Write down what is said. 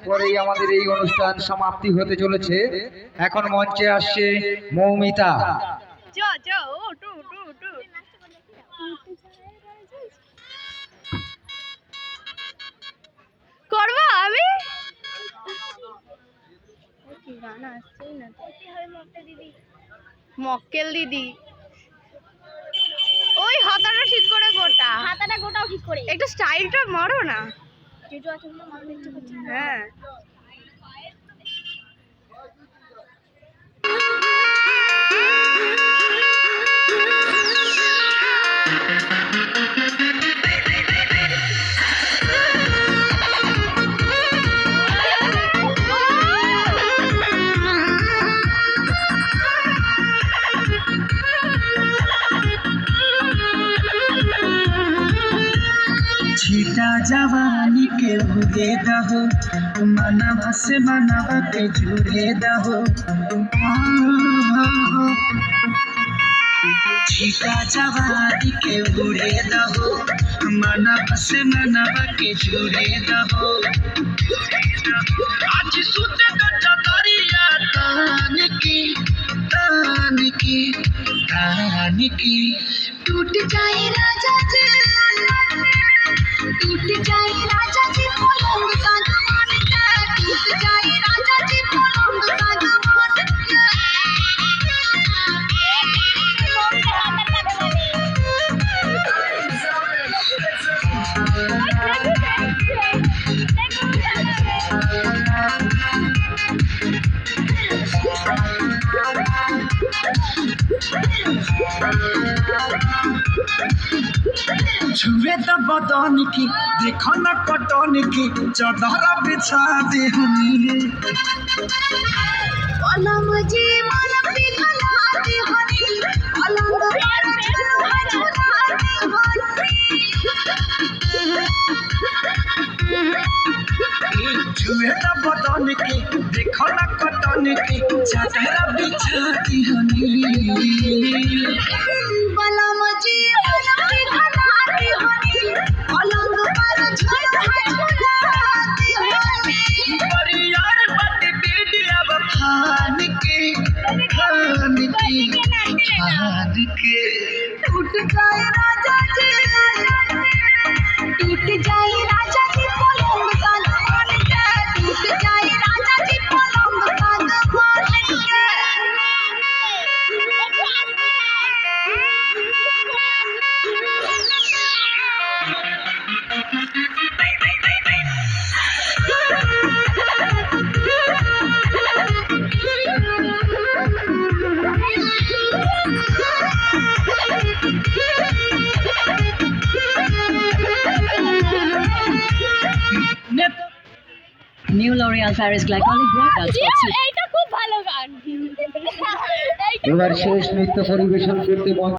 পরেই আমাদের এই অনুষ্ঠান সমাপ্তি হতে চলেছে। এখন মঞ্চে আসছে মৌমিতা। করবো আমি মক্কেল দিদি ওই হাতাটা ঠিক করে গোটাও ঠিক করে একটু স্টাইলটা মারো না। হ্যাঁ छीटा जवानी के उदे दहो मनवा से मनवा के जुड़े दहो छीटा जवानी के उड़े दहो मनवा से मनवा के जुड़े दहो आज सुते कच्चा दरिया तान की टूट जाए राजा जी टूट जाए राजा जी पलंग का दामन टूट जाए राजा जी पलंग का दामन छुए तो बदन की देखो न कटन की चदरा बिछा दे पलंग जी मन पिघला दे हनी पलंग पर झुला झुला दे हनी छुए तो बदन की देखो न कटन की चदरा बिछा दे हनी पलंग जी मन पिघला पलंग पर झुला झुला दे हनी परियार बट पीड़िया खान के टूट जाए राजा जी टूट जाए राजा जी पलंग का दामन टूट जाए राजा जी पलंग का दामन New L'Oreal Paris Glycolic Breakouts. এইটা খুব ভালো গান। এবার শেষ নৃত্য পরিবেশন করতে